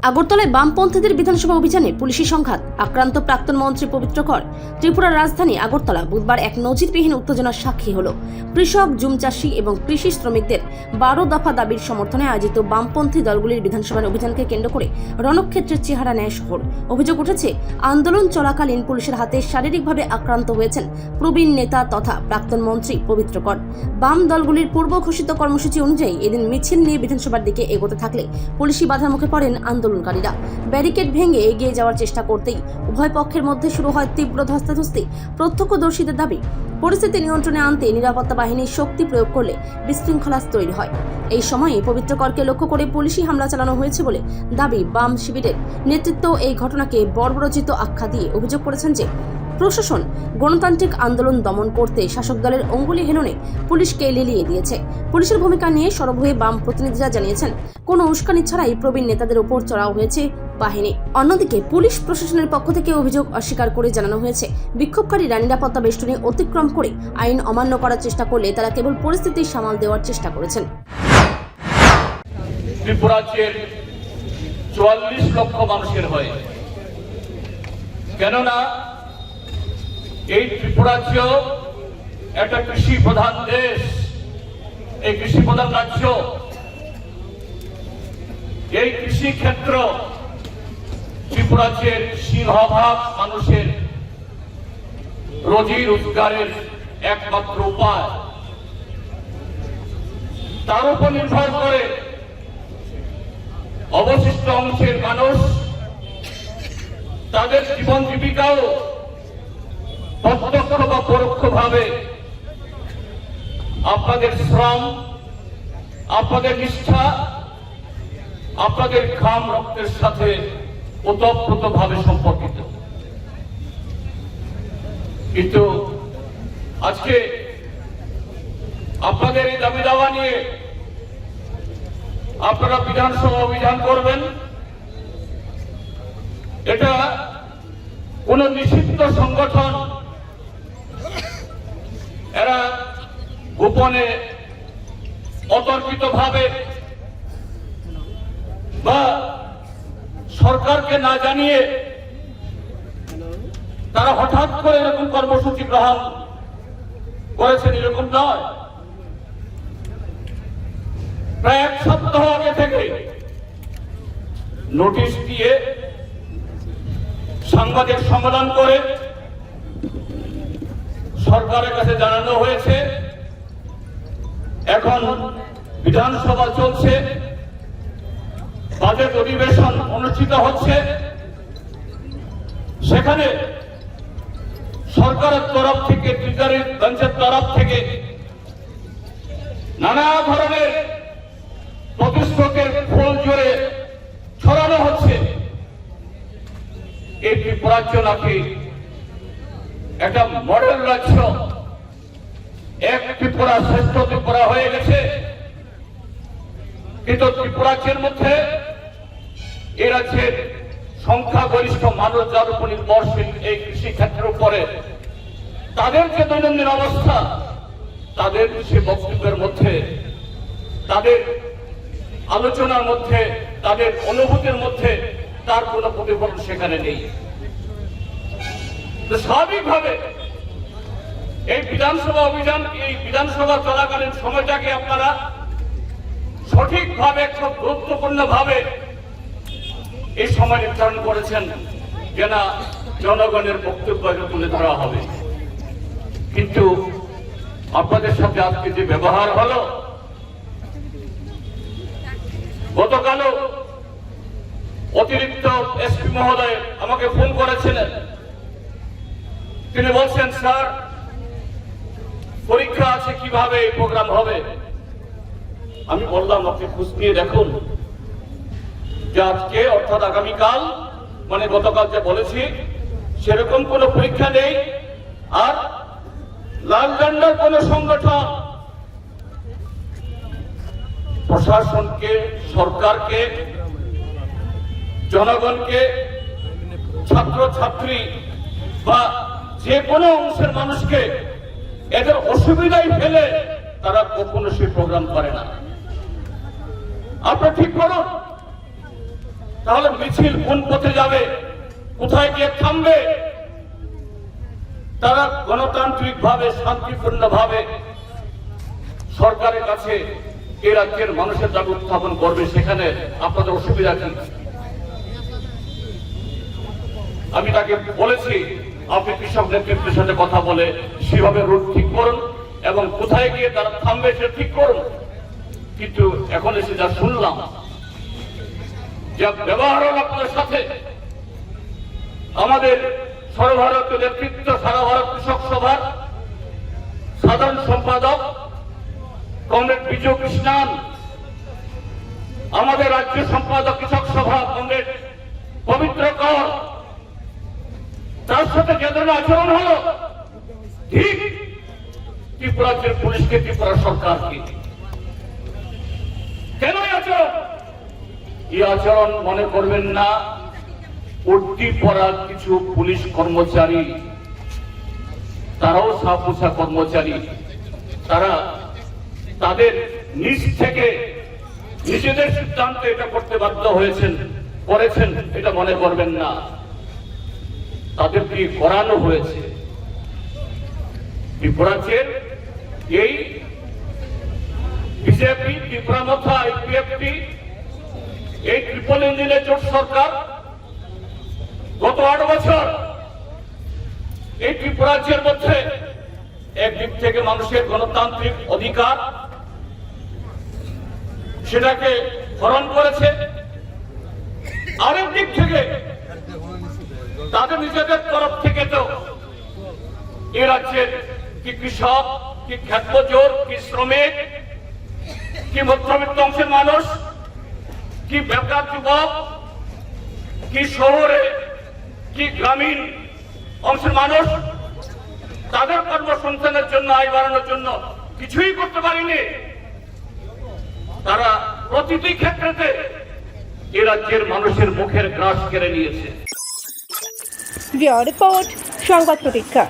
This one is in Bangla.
আগরতলায় বামপন্থীদের বিধানসভা অভিযানে পুলিশি সংঘাত, আক্রান্ত প্রাক্তন মন্ত্রী পবিত্র কর। ত্রিপুরার রাজধানী আগরতলা বুধবার এক নজিরবিহীন উত্তেজনার সাক্ষী হল। কৃষক, জুম চাষী এবং কৃষি শ্রমিকদের 12 দফা দাবির সমর্থনে আয়োজিত বামপন্থী দলগুলির বিধানসভার অভিযানকে কেন্দ্র করে রণক্ষেত্রের চেহারা নেয় শহর। অভিযোগ উঠেছে, আন্দোলন চলাকালীন পুলিশের হাতে শারীরিকভাবে আক্রান্ত হয়েছেন প্রবীণ নেতা তথা প্রাক্তন মন্ত্রী পবিত্র কর। বাম দলগুলির পূর্ব ঘোষিত কর্মসূচি অনুযায়ী এদিন মিছিল নিয়ে বিধানসভার দিকে এগোতে থাকলে পুলিশি বাধার মুখে পড়েন আন্দোলনকারীরা। ব্যারিকেড ভেঙে এগিয়ে যাওয়ার চেষ্টা করতেই উভয় পক্ষের মধ্যে শুরু হয় তীব্র ধস্তাধস্তি। প্রত্যক্ষদর্শীদের দাবি, পরিস্থিতি নিয়ন্ত্রণে আনতে নিরাপত্তা বাহিনীর শক্তি প্রয়োগ করলে বিশৃঙ্খলা তৈরি হয়। এই সময়ে পবিত্র করকে লক্ষ্য করে পুলিশি হামলা চালানো হয়েছে বলে দাবি বাম শিবিরের নেতৃত্ব। এই ঘটনাকে বর্বরোচিত আখ্যা দিয়ে অভিযোগ করেছেন যে প্রশাসন গণতান্ত্রিক আন্দোলন দমন করতে শাসক দলের অঙ্গুলি হেলনে পুলিশকে লেলিয়ে দিয়েছে। পুলিশের ভূমিকা নিয়ে সরব হয়ে বাম প্রতিনিধিরা জানিয়েছেন, কোনো উস্কানি ছাড়াই প্রবীণ নেতাদের উপর চড়াও হয়েছে বাহিনী। অন্যদিকে পুলিশ প্রশাসনের পক্ষ থেকে অভিযোগ অস্বীকার করে জানানো হয়েছে, বিক্ষোভকারীরা নিরাপত্তা বেষ্টনী অতিক্রম করে আইন অমান্য করার চেষ্টা করলে তারা কেবল পরিস্থিতি সামাল দেওয়ার চেষ্টা করেছেন। ত্রিপুরাজ্যের 44 লক্ষ মানুষের হয়ে, কেননা এই ত্রিপুরাজ্য একটা কৃষি প্রধান দেশ, এই কৃষি প্রধান রাজ্য। এই কৃষি ক্ষেত্র ত্রিপুরাজ্যের সিংহভাগ মানুষের রোজি রোজগারের একমাত্র উপায়। তার উপর নির্ভর করে অবশিষ্ট অংশের মানুষ তাদের জীবন জীবিকাও প্রত্যক্ষ বা পরোক্ষভাবে আপনাদের শ্রম, আপনাদের নিষ্ঠা, আপনাদের ঘাম রক্তের সাথে ওতপ্রোতভাবে সম্পর্কিত। কিন্তু আজকে আপনাদের এই দাবি দাওয়া নিয়ে আপনারা বিধানসভা অভিযান করবেন, এটা কোন নিষিদ্ধ সংগঠন এরা গোপনে অতর্কিতভাবে বা সরকারকে না জানিয়ে তারা হঠাৎ করে এরকম কর্মসূচি গ্রহণ করেছেন, এরকম নয়। প্রায় 1 সপ্তাহ আগে থেকে নোটিশ দিয়ে সাংবাদিক সম্মেলন করে সরকারের কাছে জানানো হয়েছে, এখন বিধানসভা চলছে, বাজেট অধিবেশন অনুষ্ঠিত হচ্ছে, সেখানে সরকারের তরফ থেকে, ট্রিজারি বেঞ্চের তরফ থেকে নানা ধরনের প্রতিশ্রুতির ফুল জোরে ছড়ানো হচ্ছে। এই ত্রিপুরাজ্য নাকি একটা মডেল রাজ্য, এক ত্রিপুরা শ্রেষ্ঠ ত্রিপুরা হয়ে গেছে। কিন্তু ত্রিপুরাজ্যের মধ্যে এ রাজ্যের সংখ্যাগরিষ্ঠ মানুষ যার উপর নির্ভরশীল এই কৃষি ক্ষেত্রের উপরে, তাদের যে দৈনন্দিন অবস্থা, তাদের সে বক্তব্যের মধ্যে, তাদের আলোচনার মধ্যে, তাদের অনুভূতির মধ্যে তার কোন প্রতিফলন সেখানে নেই। স্বাভাবিকভাবে এই বিধানসভা অভিযান, এই বিধানসভা চলাকালীন সময়টাকে আপনারা সঠিকভাবে, খুব গুরুত্বপূর্ণ ভাবে এই সময় নির্ধারণ করেছেন যে না, জনগণের বক্তব্য তুলে ধরা হবে। কিন্তু আপনাদের সাথে আজকে যে ব্যবহার হলো, গতকালও অতিরিক্ত এসপি মহোদয় আমাকে ফোন করেছিলেন। তিনি বলছেন, স্যার পরীক্ষা আছে, কিভাবে এই প্রোগ্রাম হবে। আমি বললাম, আপনি খোঁজ নিয়ে দেখুন যে আজকে অর্থাৎ আগামীকাল, মানে গতকাল যে বলেছি, সেরকম কোন পরীক্ষা নেই। আর লাল ঝান্ডার কোন সংগঠন প্রশাসনকে, সরকারকে, জনগণকে, ছাত্র ছাত্রী বা যে কোনো অংশের মানুষকে এদের অসুবিধায় ফেলে তারা কখনো সেই প্রোগ্রাম করে না। আপনারা ঠিক করুন, তাহলে মিছিল কোন পথে যাবে, কোথায় গিয়ে থামবে? তারা গণতান্ত্রিক ভাবে শান্তিপূর্ণ ভাবে সরকারের কাছে এই রাজ্যের মানুষের দাবি উত্থাপন করবে, সেখানে আপনাদের অসুবিধা কি? আমি তাকে বলেছি, আপনি কৃষক নেতৃত্বের সাথে কথা বলে সেভাবে রুট ঠিক করুন এবং কোথায় গিয়ে তারা থামবে সেটা ঠিক করুন। কিন্তু এখন এসে যা শুনলাম, যা ব্যবহার হল আপনার সাথে, আমাদের সর্বভারতীয় নেতৃত্ব, সারা ভারত কৃষক সভার সাধারণ সম্পাদক কমরেড বিজু কৃষ্ণান, আমাদের রাজ্য সম্পাদক কৃষক সভা কমরেড পবিত্র কর, তার সাথে যে ধরনের আচরণ হলো, ঠিক ত্রিপুরা রাজ্যের পুলিশকে, ত্রিপুরা সরকারকে কেন এই আচরণ মনে করবেন না উর্দি পরা কিছু পুলিশ কর্মচারী, তারাও সাপোষা কর্মচারী, তারা তাদের নিজ থেকে নিজেদের সিদ্ধান্তে এটা করতে বাধ্য করেছেন, এটা মনে করবেন না। তাদেরকে করানো হয়েছে। ত্রিপুরাজ্যের এই বিজেপি, ত্রিপুরা মথা আইপিএফটি, এই ট্রিপল ইঞ্জিনের জোট সরকার গত 8 বছর এই ত্রিপুরাজ্যের মধ্যে একদিক থেকে মানুষের গণতান্ত্রিক অধিকার সেটাকে হরণ করেছে, আরেক দিক থেকে তাদের নিজেদের তরফ থেকে তো এ রাজ্যের কি কৃষক, কি ক্ষেতমজুর, কি শ্রমিক, কি মধ্যবিত্ত অংশের মানুষ, কি বেকার যুবক, কি শহরে, কি গ্রামীণ অংশের মানুষ, তাদের কর্মসংস্থানের জন্য, আয় বাড়ানোর জন্য কিছুই করতে পারেনি। তারা প্রতিটি ক্ষেত্রে এ রাজ্যের মানুষের মুখের গ্রাস কেড়ে নিয়েছে। রিপোর্ট সংবাদ প্রতীক্ষা।